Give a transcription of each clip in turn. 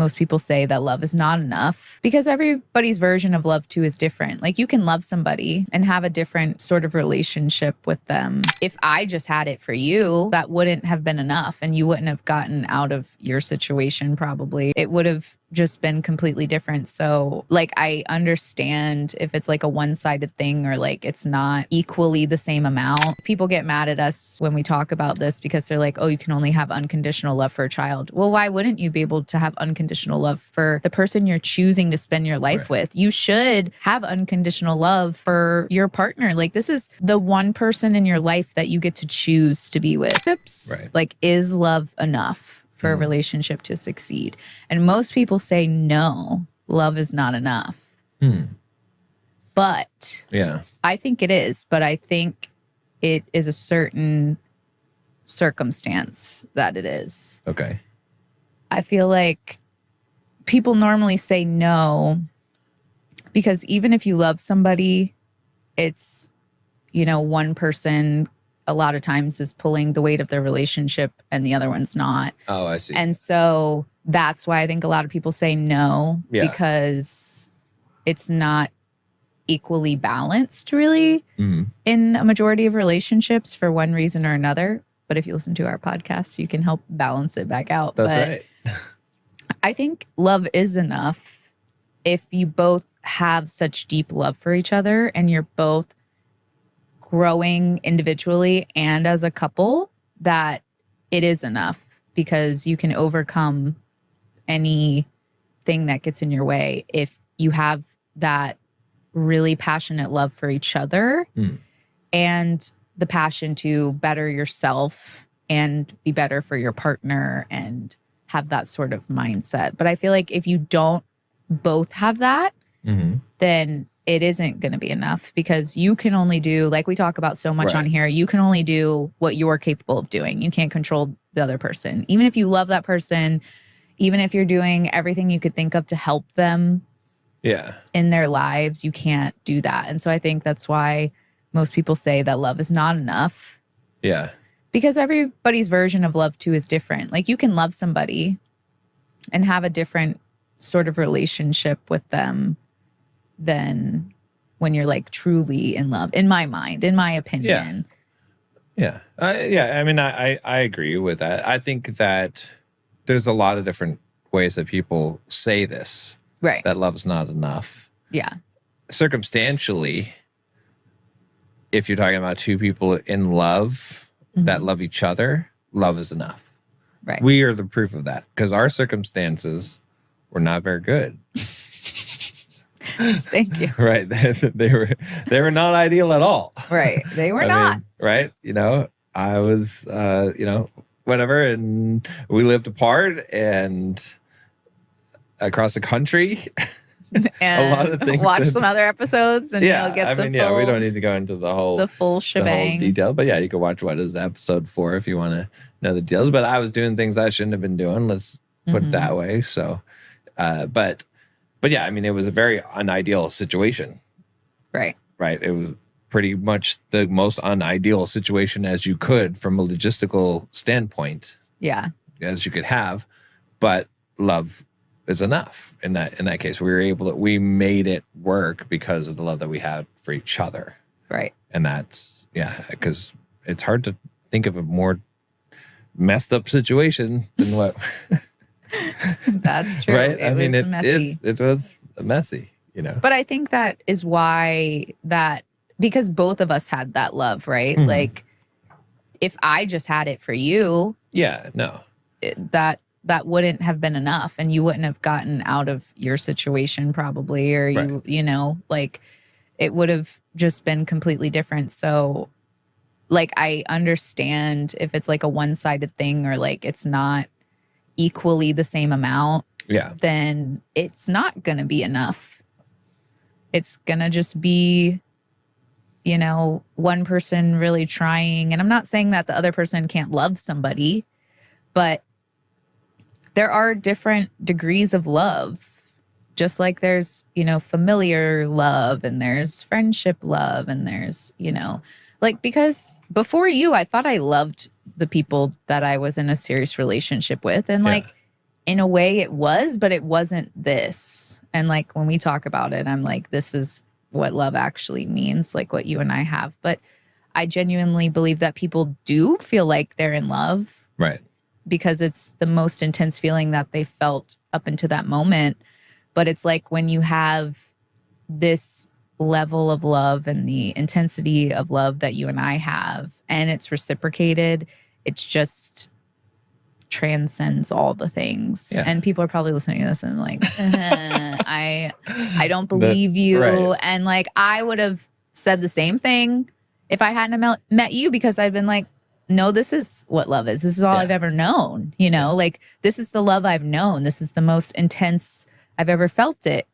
Most people say that love is not enough because everybody's version of love too is different. Like you can love somebody and have a different sort of relationship with them. If I just had it for you, that wouldn't have been enough and you wouldn't have gotten out of your situation probably. It would have just been completely different. So like I understand if it's like a one-sided thing or like it's not equally the same amount. People get mad at us when we talk about this because they're like, oh, you can only have unconditional love for a child. Well, why wouldn't you be able to have unconditional love for the person you're choosing to spend your life with? You should have unconditional love for your partner. Like this is the one person in your life that you get to choose to be with. Like, is love enough for a relationship to succeed? And most people say no, love is not enough. But I think it is. But I think it is a certain circumstance that it is. Okay. I feel like people normally say no because even if you love somebody, it's, you know, one person a lot of times is pulling the weight of their relationship and the other one's not. Oh, I see. And so that's why I think a lot of people say no because it's not equally balanced really in a majority of relationships for one reason or another. But if you listen to our podcast, you can help balance it back out. That's right. I think love is enough if you both have such deep love for each other and you're both growing individually and as a couple, that it is enough because you can overcome anything that gets in your way if you have that really passionate love for each other and the passion to better yourself and be better for your partner and have that sort of mindset. But I feel like if you don't both have that, then it isn't going to be enough because you can only do, like we talk about so much on here, you can only do what you're capable of doing. You can't control the other person. Even if you love that person, even if you're doing everything you could think of to help them in their lives, you can't do that. And so I think that's why most people say that love is not enough. Because everybody's version of love too is different. Like you can love somebody and have a different sort of relationship with them than when you're like truly in love, in my mind, in my opinion. I mean, I agree with that. I think that there's a lot of different ways that people say this, that love's not enough. Circumstantially, if you're talking about two people in love that love each other, love is enough. We are the proof of that because our circumstances were not very good. Thank you. They were not ideal at all. They were not. You know, I was, you know, whatever, and we lived apart and across the country. And a lot of things. Watch some other episodes, and you'll get the full, we don't need to go into the full shebang, the whole detail. But yeah, you can watch what is episode 4 if you want to know the details. But I was doing things I shouldn't have been doing. Let's put it that way. So, but yeah, I mean, it was a very unideal situation. It was pretty much the most unideal situation as you could from a logistical standpoint. As you could have, but love is enough in that case. We made it work because of the love that we had for each other. And that's, because it's hard to think of a more messed up situation than what. That's true. It was messy, you know. But I think that is why because both of us had that love, right? Like if I just had it for you, that wouldn't have been enough and you wouldn't have gotten out of your situation probably, or you know, like it would have just been completely different. So like I understand if it's like a one-sided thing or like it's not equally the same amount, then it's not going to be enough. It's going to just be, you know, one person really trying. And I'm not saying that the other person can't love somebody, but there are different degrees of love. Just like there's, you know, familiar love and there's friendship love and there's, you know, like, because before you, I thought I loved the people that I was in a serious relationship with. And like in a way it was, but it wasn't this. And like when we talk about it, I'm like, this is what love actually means, like what you and I have. But I genuinely believe that people do feel like they're in love. Right. Because it's the most intense feeling that they felt up until that moment. But it's like when you have this level of love and the intensity of love that you and I have, and it's reciprocated, it's just transcends all the things. Yeah. And people are probably listening to this and like, I don't believe you. Right. And like, I would have said the same thing if I hadn't met you, because I've been like, no, this is what love is. This is all I've ever known. You know, like this is the love I've known. This is the most intense I've ever felt it.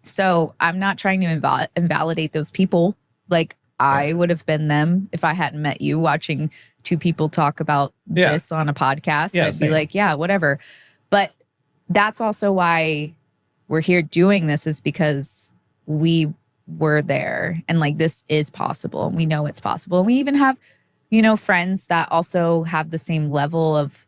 So I'm not trying to invalidate those people. Like I would have been them if I hadn't met you, watching two people talk about this on a podcast. I'd be like, yeah, whatever. But that's also why we're here doing this, is because we were there and like this is possible. And we know it's possible. And we even have, you know, friends that also have the same level of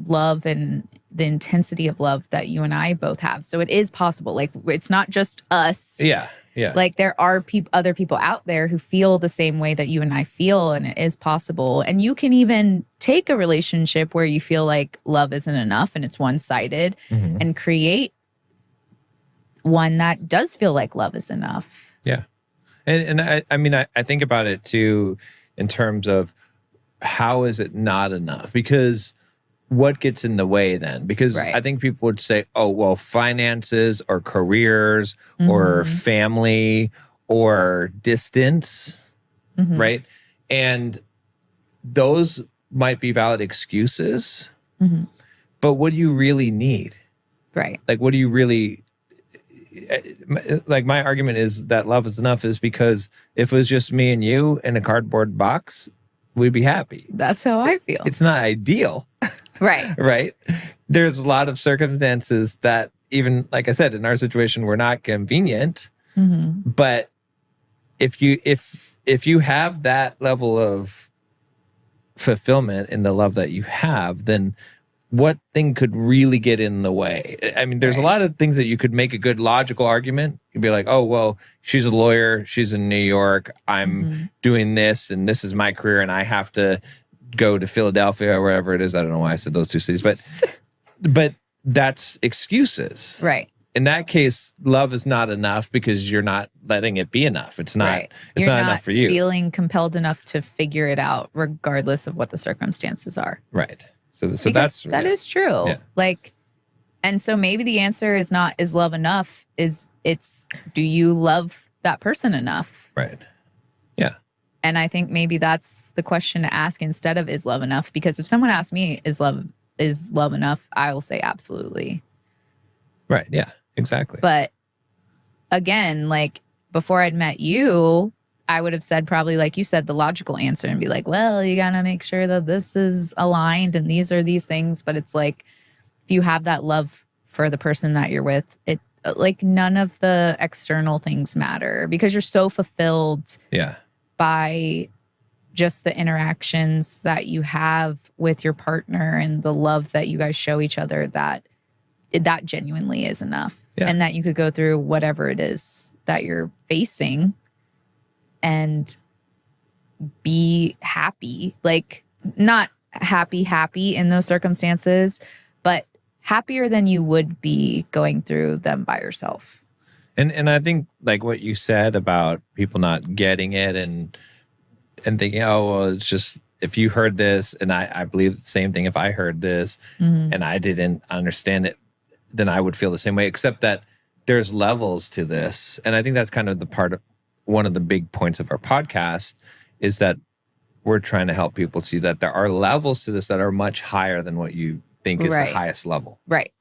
love and the intensity of love that you and I both have. So it is possible. Like it's not just us. Yeah. Yeah. Like there are other people out there who feel the same way that you and I feel, and it is possible. And you can even take a relationship where you feel like love isn't enough and it's one-sided, and create one that does feel like love is enough. Yeah. And I mean, I think about it too, in terms of how is it not enough? Because what gets in the way then? Because I think people would say, oh, well, finances or careers or family or distance, right? And those might be valid excuses, but what do you really need? Right. Like, what do you really... Like my argument is that love is enough is because if it was just me and you in a cardboard box, we'd be happy. That's how I feel. It's not ideal. Right. Right. There's a lot of circumstances that even, like I said, in our situation, were not convenient. But if you have that level of fulfillment in the love that you have, then what thing could really get in the way? I mean, there's a lot of things that you could make a good logical argument. You'd be like, oh, well, she's a lawyer. She's in New York. I'm doing this and this is my career and I have to go to Philadelphia or wherever it is. I don't know why I said those two cities, but that's excuses. Right. In that case, love is not enough because you're not letting it be enough. It's not, it's not enough for you. Feeling compelled enough to figure it out regardless of what the circumstances are. Right. So that is true. Yeah. Like, and so maybe the answer is not, is love enough? It's, do you love that person enough? Right. Yeah. And I think maybe that's the question to ask instead of, is love enough? Because if someone asks me, is love enough? I will say absolutely. Right. Yeah, exactly. But again, like before I'd met you, I would have said probably, like you said, the logical answer and be like, well, you got to make sure that this is aligned and these are these things. But it's like, if you have that love for the person that you're with, it like none of the external things matter because you're so fulfilled by just the interactions that you have with your partner and the love that you guys show each other, that genuinely is enough. And that you could go through whatever it is that you're facing and be happy, like not happy in those circumstances, but happier than you would be going through them by yourself. And I think like what you said about people not getting it and thinking, oh, well, it's just, if you heard this, and I believe the same thing, if I heard this and I didn't understand it, then I would feel the same way, except that there's levels to this. And I think that's kind of the part of one of the big points of our podcast is that we're trying to help people see that there are levels to this that are much higher than what you think is the highest level. Right.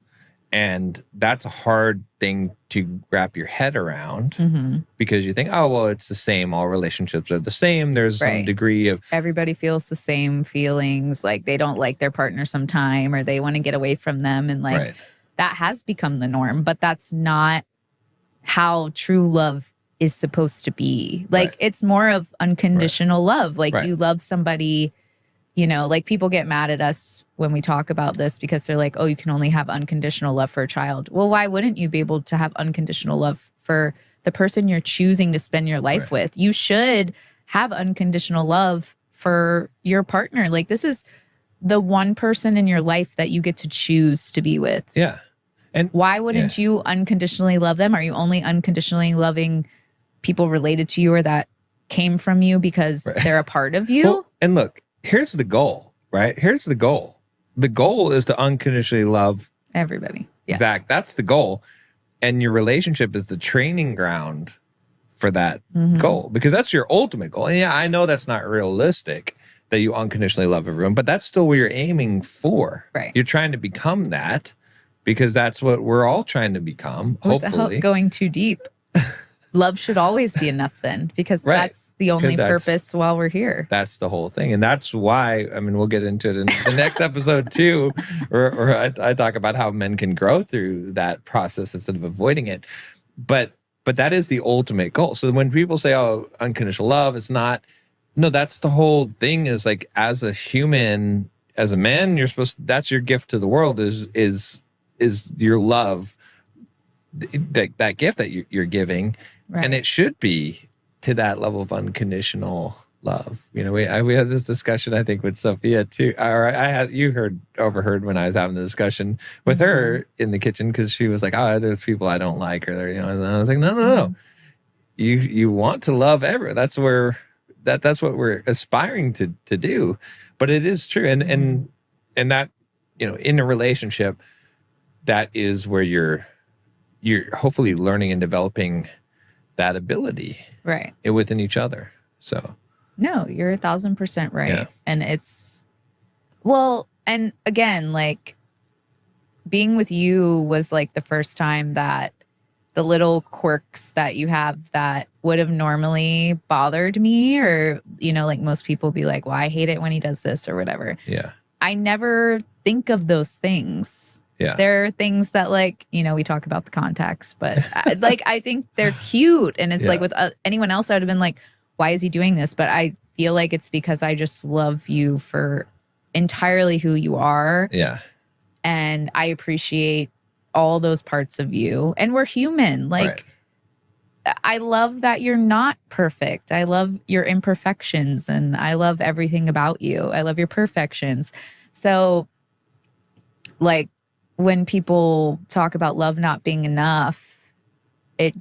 And that's a hard thing to wrap your head around because you think, oh, well, it's the same. All relationships are the same. There's some degree of... Everybody feels the same feelings. Like they don't like their partner sometime or they want to get away from them. And like that has become the norm. But that's not how true love is supposed to be. Like it's more of unconditional love. Like you love somebody you know, like people get mad at us when we talk about this because they're like, oh, you can only have unconditional love for a child. Well, why wouldn't you be able to have unconditional love for the person you're choosing to spend your life with? You should have unconditional love for your partner. Like, this is the one person in your life that you get to choose to be with. Yeah. And why wouldn't you unconditionally love them? Are you only unconditionally loving people related to you or that came from you because they're a part of you? Well, and look, here's the goal, right? Here's the goal. The goal is to unconditionally love everybody. Yeah. Exactly. That's the goal. And your relationship is the training ground for that goal, because that's your ultimate goal. And yeah, I know that's not realistic that you unconditionally love everyone, but that's still what you're aiming for. Right. You're trying to become that because that's what we're all trying to become, hopefully. Going too deep. Love should always be enough then, because that's the only purpose while we're here. That's the whole thing. And that's why, I mean, we'll get into it in the next episode too, or I talk about how men can grow through that process instead of avoiding it. But that is the ultimate goal. So when people say, oh, unconditional love, it's not, no, that's the whole thing, is like, as a human, as a man, you're supposed to, that's your gift to the world is your love, that gift that you're giving. Right. And it should be to that level of unconditional love. You know, we had this discussion, I think, with Sophia too. Or overheard when I was having the discussion with her in the kitchen, because she was like, "Oh, there's people I don't like," or you know, and I was like, "No. You want to love everyone. That's what we're aspiring to do." But it is true, and that, you know, in a relationship, that is where you're hopefully learning and developing that ability within each other. So no, you're 1,000% right. Yeah. And it's, well, and again, like, being with you was like the first time that the little quirks that you have that would have normally bothered me, or, you know, like most people be like, well, I hate it when he does this or whatever. Yeah. I never think of those things. Yeah. There are things that, like, you know, we talk about the contacts, but like, I think they're cute. And it's like with anyone else, I would have been like, why is he doing this? But I feel like it's because I just love you for entirely who you are. Yeah. And I appreciate all those parts of you. And we're human. Like, I love that you're not perfect. I love your imperfections, and I love everything about you. I love your perfections. So, like, when people talk about love not being enough, it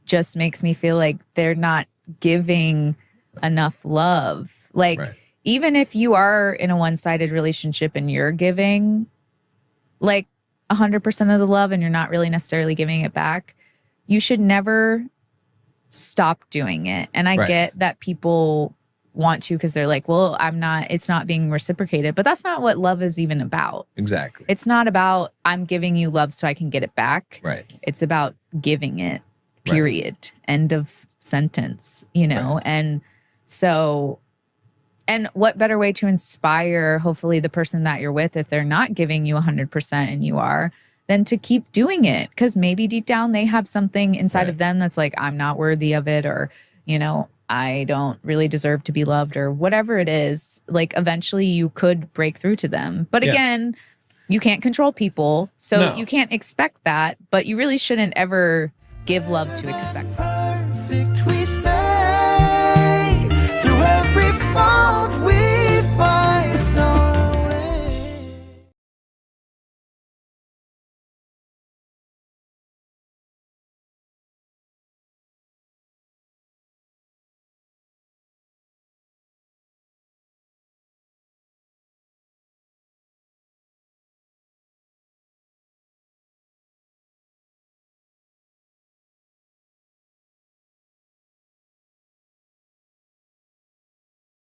just makes me feel like they're not giving enough love. Like, even if you are in a one-sided relationship and you're giving like 100% of the love and you're not really necessarily giving it back, you should never stop doing it. And I get that people want to, because they're like, well, it's not being reciprocated. But that's not what love is even about. Exactly. It's not about, I'm giving you love so I can get it back. Right. It's about giving it, period. End of sentence, you know? And so, and what better way to inspire, hopefully, the person that you're with, if they're not giving you 100% and you are, than to keep doing it. Because maybe deep down they have something inside of them that's like, I'm not worthy of it, or, you know, I don't really deserve to be loved, or whatever it is. Like, eventually you could break through to them. But again, you can't control people. So you can't expect that, but you really shouldn't ever give love to expect.